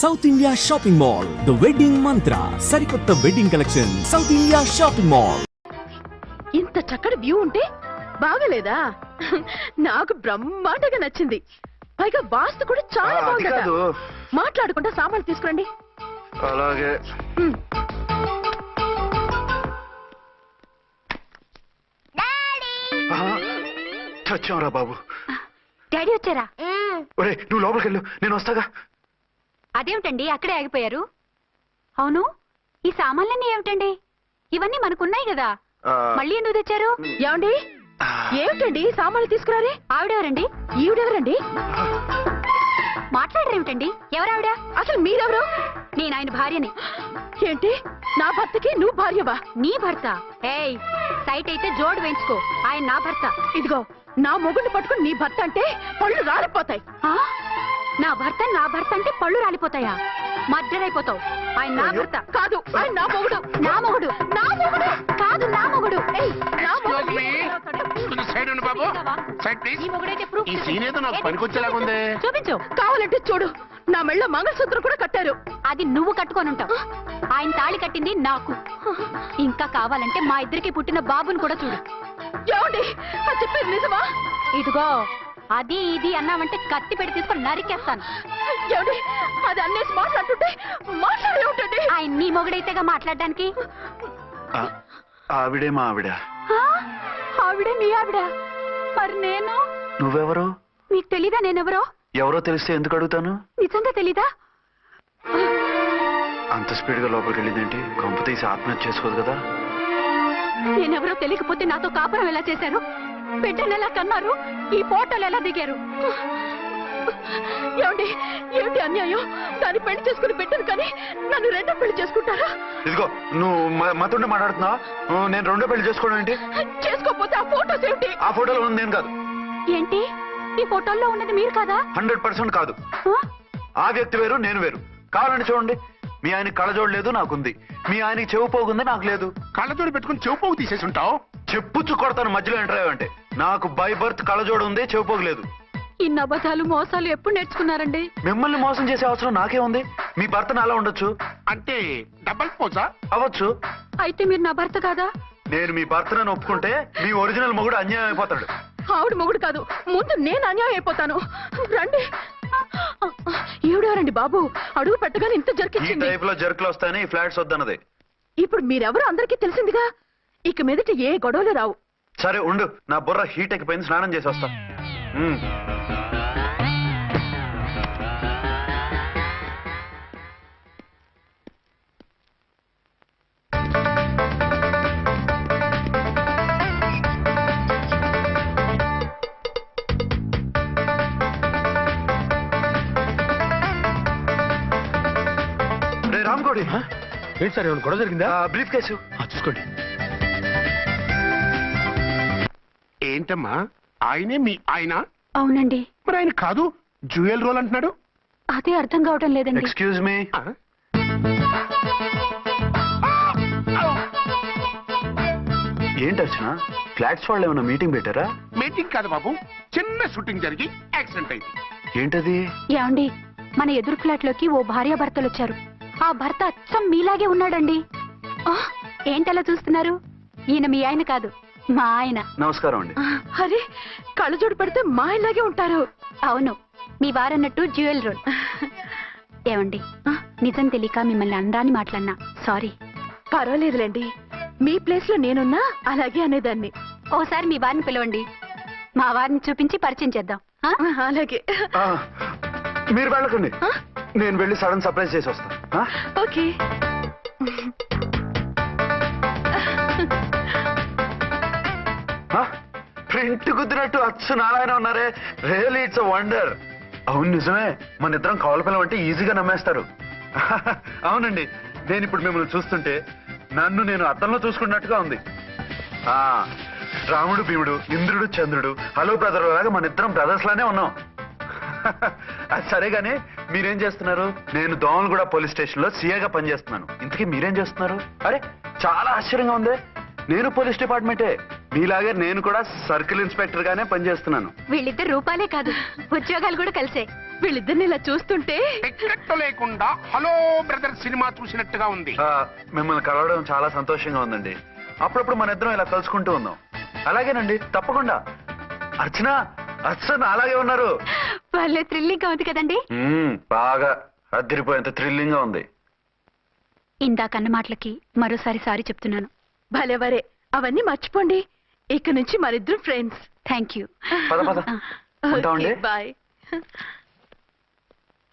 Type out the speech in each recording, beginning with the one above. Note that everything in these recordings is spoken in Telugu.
South India shopping mall the wedding మంత్ర సరికొత్త wedding collection south India shopping mall. ఇంత చక్కటి వ్యూ ఉంటే బాగలేదా? నాకు బ్రహ్మాండంగా నచ్చింది. పైగా వాస్తు కూడా చాలా బాగుంది. మాట్లాడుకుంటా సామాన్లు తీసుకురండి. అలాగే. చచ్చాంరా బాబు. డాడీ వచ్చారా? ఒరే నువ్వు లోపలికి వెళ్ళు, నేను వస్తాగా. అదేమిటండి అక్కడే ఆగిపోయారు? అవును, ఈ సామాన్లన్నీ ఏమిటండి? ఇవన్నీ మనకున్నాయి కదా, మళ్ళీ ఎందుకు తెచ్చారు? ఏమండి ఏమిటండి సామాన్లు తీసుకురారే? ఆవిడెవరండి? ఈవిడెవరండి? మాట్లాడరేమిటండి? ఎవరావిడ? అసలు మీరెవరు? నేను ఆయన భార్యని. ఏంటి నా భర్తకి నువ్వు భార్యవా? నీ భర్త? ఏయ్, సైట్ అయితే జోడు వేయించుకో, ఆయన నా భర్త. ఇదిగో నా మొగుడిని పట్టుకుని నీ భర్త అంటే పళ్ళు రాలిపోతాయి. నా భర్త అంటే పళ్ళు రాలిపోతాయా? మర్డర్ అయిపోతావు. ఆయన నా భర్త కాదు, ఆయన నా మొగుడు. నా మొగుడు? నా మొగుడు కాదు, నా మొగుడు. ఏయ్, నా మొగుడు. చూపించు. కావాలంటే చూడు, నా మెళ్ళ మంగళసూత్రం కూడా కట్టారు. అది నువ్వు కట్టుకొని ఉంటావు. ఆయన తాళి కట్టింది నాకు. ఇంకా కావాలంటే మా ఇద్దరికి పుట్టిన బాబుని కూడా చూడు. ఏమండి అది చెప్పేది నిజమా? ఇదిగో అది ఇది అన్నావంటే కత్తి పెట్టి తీసుకొని నరికేస్తాను. ఏమండి అది అన్నేసి మాట్లాడుతుంటే మాట్లాడే ఉంటుంది. ఆయన నీ మొగుడైతేగా మాట్లాడడానికి. ఆవిడే మా ఆవిడ. ఆవిడే నీ ఆవిడ? మరి నేను? నువ్వెవరు? మీకు తెలీదా నేనెవరో? ఎవరో తెలిస్తే ఎందుకు అడుగుతాను? నిజంగా తెలీదా? అంత స్పీడ్ గా లోపలికి వెళ్ళిందేంటి? కొంప తీసి ఆత్మహత్య చేసుకోదు కదా? నేనెవరో తెలియకపోతే నాతో కాపురం ఎలా చేశారు? బిడ్డను ఎలా కన్నారు? ఈ ఫోటోలు ఎలా దిగారు? ఏమండి ఏమిటి అన్యాయం? దాన్ని పెళ్లి చేసుకుని పెట్టాను కానీ నన్ను రెండో పెళ్లి చేసుకుంటారా? ఇదిగో నువ్వు మాతోనే మాట్లాడుతున్నావా? నేను రెండో పెళ్లి చేసుకోవడం ఏంటి? చేసుకోకపోతే ఆ ఫోటోస్ ఏమిటి? ఆ ఫోటోలో ఉంది నేను కాదు. ఏంటి ఈ ఫోటోల్లో ఉన్నది మీరు కాదా? 100% కాదు. ఆ వ్యక్తి వేరు, నేను వేరు. కావాలంటే చూడండి, మీ ఆయన కళ్ళజోడు లేదు, నాకుంది. మీ ఆయనకి చెవు పోగుంది, నాకు లేదు. కళ్ళజోడు పెట్టుకుని చెవు పోగు తీసేసి ఉంటావు. చెప్పుచ్చు కొడతాను మధ్యలో ఎంటర్ అంటే. నాకు బై బర్త్ కళ్ళజోడు ఉంది, చెవు పోగు లేదు. ఇన్ని అబద్ధాలు మోసాలు ఎప్పుడు నేర్చుకున్నారండి? మిమ్మల్ని మోసం చేసే అవసరం నాకే ఉంది. మీ భర్తను అలా ఉండొచ్చు. అంటే డబల్ పోజా? అవ్వచ్చు. అయితే మీరు నా భర్త కాదా? నేను మీ భర్తను ఒప్పుకుంటే మీ ఒరిజినల్ మొగుడు అన్యాయం అయిపోతాడు. ఆవిడ మొగుడు కాదు, ముందు నేను అన్యాయం అయిపోతాను. రండి. ఈవిడెవరండి బాబు? అడుగు పెట్టగానే ఇంత ఈ జరికిచ్చింది. టైప్ లో జర్కులు వస్తాయని ఈ ఫ్లాట్స్ వద్దన్నది. ఇప్పుడు మీరెవరో అందరికీ తెలిసిందిగా, ఇక మీదట ఏ గొడవలు రావు. సరే ఉండు, నా బుర్ర హీట్ ఎక్కిపోయింది, స్నానం చేసి వస్తా. రామ్కోడి ఏంటి సార్, ఏమైనా గొడవ జరిగిందా? బ్రీఫ్ కేసు చూసుకోండి. ఏంటమ్మా, ఆయనే మీ ఆయన? అవునండి. మరి ఆయన కాదు, జ్యూయల్ రోల్ అంటున్నాడు. అదే అర్థం కావటం లేదండి. Excuse me. ఏంటి అర్చన, ఫ్లాట్స్ వాళ్ళు ఏమైనా మీటింగ్ పెట్టారా? మీటింగ్ కాదు బాబు, చిన్న షూటింగ్ జరిగి యాక్సిడెంట్ అయింది. ఏంటది? ఏమండి, మన ఎదురు ఫ్లాట్ లోకి ఓ భార్యాభర్తలు వచ్చారు. ఆ భర్త అచ్చం మీలాగే ఉన్నాడండి. ఏంటలా చూస్తున్నారు? ఈయన మీ ఆయన కాదు, మా ఆయన. నమస్కారం అండి. అరే కళ్ళజోడు పెడితే మా ఇలాగే ఉంటారు. అవును, మీ వారన్నట్టు జ్యువెల్ రోల్. ఏమండి, నిజం తెలియక మిమ్మల్ని అందాన్ని మాట్లాడినా సారీ. పర్వాలేదులేండి, మీ ప్లేస్ లో నేనున్నా అలాగే అనేదాన్ని. ఓసారి మీ వారిని పిలవండి, మా వారిని చూపించి పరిచయం చేద్దాం. అలాగే. మీరు వెళ్ళకండి, నేను వెళ్ళి సడన్ సర్ప్రైజ్ చేసి వస్తా. ఓకే. ప్రింట్ కుదిరినట్టు అచ్చు నారాయణ ఉన్నారే, రియల్లీ ఇట్స్ వండర్. అవును నిజమే, మన ఇద్దరం కవల పిల్లం అంటే ఈజీగా నమ్మేస్తారు. అవునండి, నేను ఇప్పుడు మిమ్మల్ని చూస్తుంటే నన్ను నేను అద్దంలో చూసుకున్నట్టుగా ఉంది. రాముడు భీముడు, ఇంద్రుడు చంద్రుడు, హలో బ్రదర్ లాగా మన ఇద్దరం బ్రదర్స్ లానే ఉన్నాం. అది సరే గానీ మీరేం చేస్తున్నారు? నేను దోమలగూడ పోలీస్ స్టేషన్ లో సీఏగా పనిచేస్తున్నాను. ఇంతకీ మీరేం చేస్తున్నారు? అరే చాలా ఆశ్చర్యంగా ఉంది, నేను పోలీస్ డిపార్ట్మెంటే. మీలాగే నేను కూడా సర్కిల్ ఇన్స్పెక్టర్ గానే పనిచేస్తున్నాను. వీళ్ళిద్దరు రూపాలే కాదు, ఉద్యోగాలు కూడా కలిసే. వీళ్ళిద్దరిని ఇలా చూస్తుంటే టికెట్ లేకుండా హలో బ్రదర్ సినిమా చూసినట్టుగా ఉంది. మిమ్మల్ని కలవడం చాలా సంతోషంగా ఉందండి. అప్పుడప్పుడు మన ఇద్దరం ఇలా కలుసుకుంటూ ఉందాం. అలాగేనండి, తప్పకుండా. అర్చన అర్చన అలాగే ఉన్నారు. వాళ్ళే థ్రిల్లింగ్ గా ఉంది కదండి. బాగా అదిరిపోయేంత థ్రిల్లింగ్ గా ఉంది. ఇందాకన్న మాటలకి మరోసారి సారీ చెప్తున్నాను. భలేవరే, అవన్నీ మర్చిపోండి. ఇక నుంచి మరిద్దరు ఫ్రెండ్స్. Thank you. పద పద ఉంటామండి. బాయ్.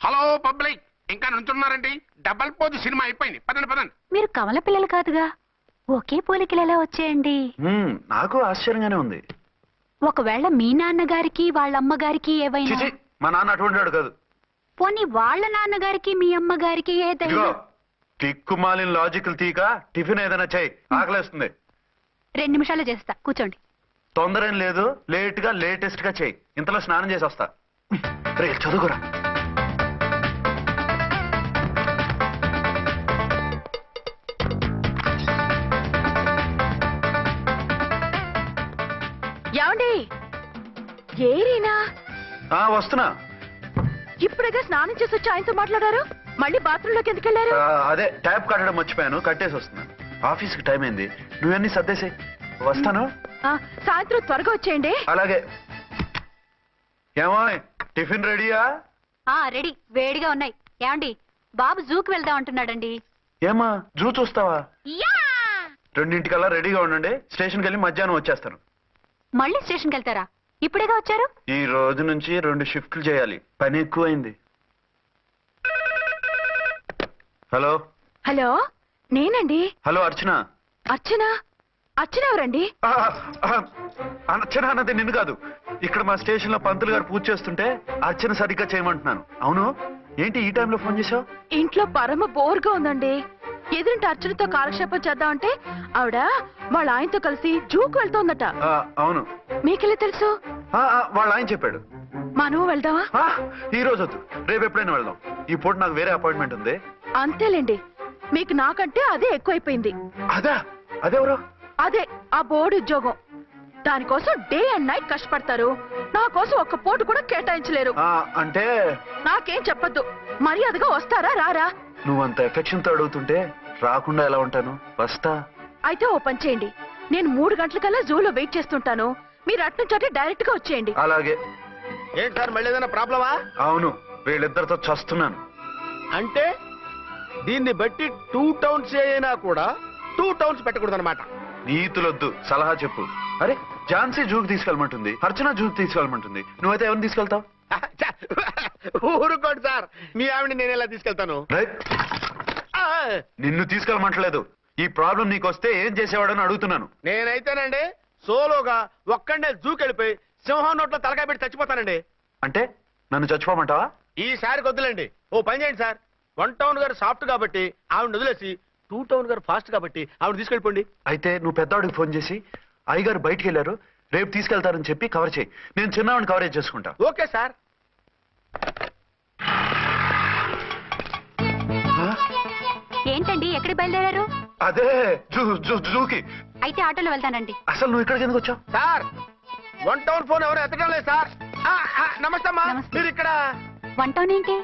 హలో పబ్లిక్, ఇంకా నుంచున్నారండి? డబల్ పోజు సినిమా అయిపోయింది. పదండి పదండి. మీరు కమల పిల్లలు కాదుగా, ఒకే పోలికలు ఎలా వచ్చేయండి? నాకు ఆశ్చర్యంగానే ఉంది. ఒకవేళ మీ నాన్నగారికి వాళ్ళ అమ్మగారికి ఏవైనా, చిచి, మా నాన్న అటువంటి వాడు కాదు. పోనీ వాళ్ళ నాన్నగారికి మీ అమ్మగారికి ఏదైనా. ఇదిగో టిక్కుమాలిన లాజికల్ తీక టిఫిన్ ఏదైనా చేయి, ఆకలేస్తుంది. 2 నిమిషాలు చేస్తా, కూర్చోండి. తొందర ఏం లేదు, లేట్ గా లేటెస్ట్ గా చేయి. ఇంతలో స్నానం చేసి వస్తా. రే చదువుకురా. ఏమండి, ఏరీనా? వస్తున్నా. ఇప్పుడేగా స్నానం చేసి వచ్చి ఆయనతో మాట్లాడారు, మళ్ళీ బాత్రూమ్ లోకి ఎందుకు వెళ్ళారు? అదే ట్యాప్ కట్టడం మర్చిపోయాను, కట్టేసి వస్తున్నాను. ఆఫీస్కి టైం అయింది, నువ్వన్నీ సర్దేసి వస్తాను. సాయంత్రం త్వరగా వచ్చేయండి. అలాగే. ఏమో టిఫిన్ రెడీయా? రెడీ, వేడిగా ఉన్నాయి. ఏమండి, బాబు జూకి వెళ్దాం అంటున్నాడండి. ఏమా జూ చూస్తావా? 2:00కల్లా రెడీగా ఉండండి. స్టేషన్కి వెళ్ళి మధ్యాహ్నం వచ్చేస్తాను. మళ్ళీ స్టేషన్కి వెళ్తారా? ఇప్పుడేగా వచ్చారు. ఈ రోజు నుంచి 2 షిఫ్ట్లు చేయాలి, పని ఎక్కువైంది. హలో హలో, నేనండి. హలో అర్చన. అర్చన? అర్చన ఎవరండి? అర్చన అన్నది నిన్ను కాదు. ఇక్కడ మా స్టేషన్ లో పంతులు గారు పూజ చేస్తుంటే అర్చన సరిగ్గా చేయమంటున్నాను. అవును, ఏంటి ఈ టైంలో ఫోన్ చేశావు? ఇంట్లో పరమ బోర్గా ఉందండి. ఎదురింటి అర్చనతో కాలక్షేపం చేద్దామంటే ఆవిడ వాళ్ళ ఆయనతో కలిసి జూకు వెళ్తోందట. అవును. మీకెళ్ళి తెలుసు? వాళ్ళ ఆయన చెప్పాడు. మనం వెళ్దామా? ఈ రోజు వద్దు, రేపు ఎప్పుడైనా వెళ్దాం. ఈ పూట నాకు వేరే అపాయింట్మెంట్ ఉంది. అంతేలేండి, మీకు నాకంటే అదే ఎక్కువైపోయింది. అదెవరు? అదే ఆ బోర్డు ఉద్యోగం. దానికోసం డే అండ్ నైట్ కష్టపడతారు. నా కోసం ఒక్క పోటు కూడా కేటాయించలేరు. అంటే నాకేం చెప్పొద్దు, మర్యాదగా వస్తారా రారా? నువ్వంత ఎఫెక్షన్ తో అడుగుతుంటే రాకుండా ఎలా ఉంటాను? వస్తా. అయితే ఓ పని చేయండి, నేను 3 గంటలకల్లా జూలో వెయిట్ చేస్తుంటాను. మీరు అట్నుంచి డైరెక్ట్ గా వచ్చేయండి. అలాగే. ఏంటి సార్, మళ్ళీ ఏదైనా ప్రాబ్లమా? అవును, వీళ్ళిద్దరితో చస్తున్నాను. అంటే దీన్ని బట్టి 2 టౌన్స్ అయినా కూడా 2 టౌన్స్ పెట్టకూడదు అనమాట. నీతులొద్దు, సలహా చెప్పు. అరే ఝాన్సీ జూకి తీసుకెళ్ళమంటుంది, అర్చన జూకి తీసుకెళ్ళమంటుంది. నువ్వైతే ఎవరిని తీసుకెళ్తావు? ఊరుకోండి సార్, మీ ఆవిడ నేను ఎలా తీసుకెళ్తాను? నిన్ను తీసుకెళ్ళమంటలేదు. ఈ ప్రాబ్లం నీకు వస్తే ఏం చేసేవాడని అడుగుతున్నాను. నేనైతేనండి సోలోగా ఒక్కడే జూకి వెళ్ళిపోయి సింహం నోట్లో తలకాయ పెట్టి చచ్చిపోతానండి. అంటే నన్ను చచ్చిపోమంటావా? ఈసారి వద్దులేండి. ఓ పని చేయండి సార్, 1 టౌన్ గారు సాఫ్ట్ కాబట్టి ఆవిడ వదిలేసి 2 టౌన్ గారు ఫాస్ట్ కాబట్టి ఆవిడ తీసుకెళ్ళిపోండి. అయితే నువ్వు పెద్దవాడికి ఫోన్ చేసి అయ్యగారు బయటికి వెళ్ళారు, రేపు తీసుకెళ్తారని చెప్పి కవర్ చేయి. నేను చిన్నవాడిని కవరేజ్ చేసుకుంటా. Okay sir. ఏంటండి, ఎక్కడికి బయలుదేరారు? అదే జూకి. అయితే ఆటోలో వెళ్తానండి. అసలు నువ్వు ఇక్కడికి ఎందుకు వచ్చావు? సార్ 1 టౌన్ ఫోన్ ఎవరు ఎత్తడం లేదు సార్. నమస్తే అమ్మా. నమస్తే. మీరు ఇక్కడ 1 టౌన్ ఏంటి?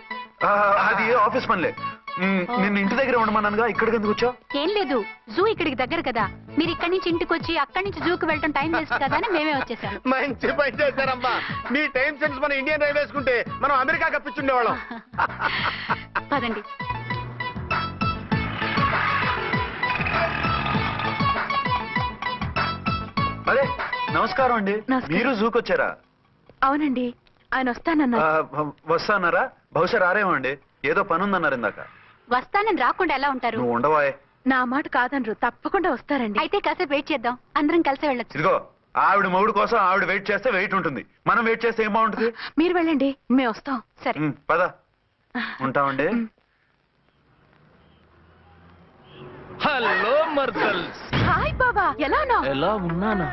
అది ఆఫీస్ పనిలే. నిన్ను ఇంటి దగ్గర ఉండమన్నానుగా, ఇక్కడికి ఎందుకు వచ్చావు? ఏం లేదు, జూ ఇక్కడికి దగ్గర కదా. మీరు ఇక్కడి నుంచి ఇంటికి వచ్చి అక్కడి నుంచి జూకి వెళ్ళటం టైం వేస్ట్ కదా అని మేమే వచ్చేసాం. మంచి పని చేశారమ్మా. మీ టైం సెన్స్ మన ఇండియన్ రైల్వేస్ కుంటే మనం అమెరికా కప్పించుండేవాళ్ళం. పదండి. అదే నమస్కారం అండి. నమస్కారం. మీరు జూకి వచ్చారా? అవునండి, ఆయన వస్తానన్నారు. వస్తానారా? బహుశా రారేమో అండి, ఏదో పని ఉందన్నారు ఇందాక. వస్తానని రాకుండా ఎలా ఉంటారు? నువ్వు ఉండవాయ్. నా మాట కాదనరు, తప్పకుండా వస్తారండి. అయితే కాసేపు వెయిట్ చేద్దాం, అందరం కలిసి వెళ్ళొచ్చు. ఇదిగో ఆవిడ మొగుడు కోసం ఆవిడ వెయిట్ చేస్తే వెయిట్ ఉంటుంది, మనం వెయిట్ చేస్తే ఏం బాగుంటుంది? మీరు వెళ్ళండి, మేము వస్తాం. సరే. పద, ఉంటామండి. హలో మర్దల్స్, హాయ్ బాబా, ఎలా ఉన్నావు? ఎలా ఉన్నానా?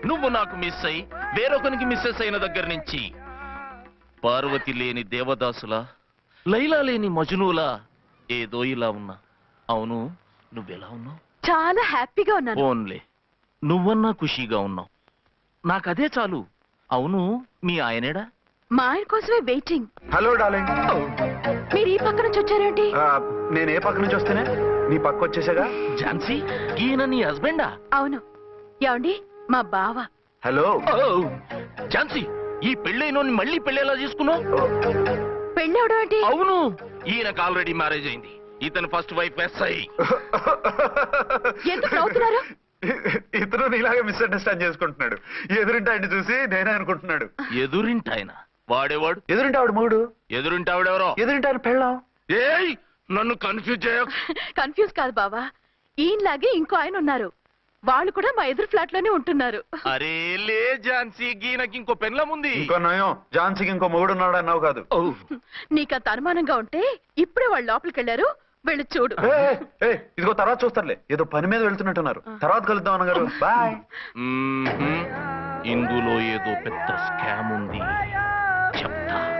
నువ్వు నాకు మిస్ అయి వేరొకనికి మిస్సెస్ అయిన దగ్గర నుంచి పార్వతి లేని దేవదాసులా, లైలా లేని మజునులా ఏదో ఇలా ఉన్నా. అవును, నువ్వెలా ఉన్నావు? చాలా హ్యాపీగా ఉన్నాను. ఓన్లే నువ్వన్నా ఖుషీగా ఉన్నావు, నాకదే చాలు. అవును, మీ ఆయనేడా? మా ఆయన కోసమే వెయిటింగ్. Hello darling. మీరు ఈ పక్క నుంచి వచ్చారేంటి? నేను ఏ పక్క నుంచి వస్తేనే నీ పక్క వచ్చేసాగా. ఝాన్సీ ఈయన నీ హస్బెండా? అవును. ఏమండి, మా బావ. హలో. ఝాన్సీ ఈ పెళ్ళైనోని మళ్ళీ పెళ్ళేలా చేసుకున్నావు? పెళ్ళి అవడం ఏంటి? అవును, ఈయనకు ఆల్రెడీ మ్యారేజ్ అయింది. ఇతను ఫస్ట్ వైఫ్ ఎస్ఐ. ఎందుకు నవ్వుతున్నారు? ఇతను నీలాగే మిస్అండర్స్టాండ్ చేసుకుంటున్నాడు. ఎదురింటి ఆయన్ని చూసి నేనే అనుకుంటున్నాడు. ఎదురింటాయన వాడేవాడు? ఎదురింటి ఆవిడ మూడు. ఎదురింటి ఆవిడెవరో? ఎదురింటి ఆయన పెళ్ళాం. ఏయ్ నన్ను కన్ఫ్యూజ్ చేయ. కన్ఫ్యూజ్ కాదు బావా, ఈయనలాగే ఇంకో ఆయన ఉన్నారు. వాళ్ళు కూడా మా ఎదురు ఫ్లాట్ లోనే ఉంటున్నారు. అరే లే ఝాన్సీ, గీనకి ఇంకో పెళ్ళం ఉంది. ఇంకో నయం, ఝాన్సీకి ఇంకో మొగుడు ఉన్నాడు అన్నావు కాదు. నీకంత అనుమానంగా ఉంటే ఇప్పుడే వాళ్ళు లోపలికి వెళ్ళారు, వెళ్ళి చూడు. ఇదిగో తర్వాత చూస్తారులే, ఏదో పని మీద వెళ్తున్నట్టున్నారు. తర్వాత కలుద్దాం అన్నగారు. బాయ్. ఇందులో ఏదో పెద్ద స్కామ్ ఉంది.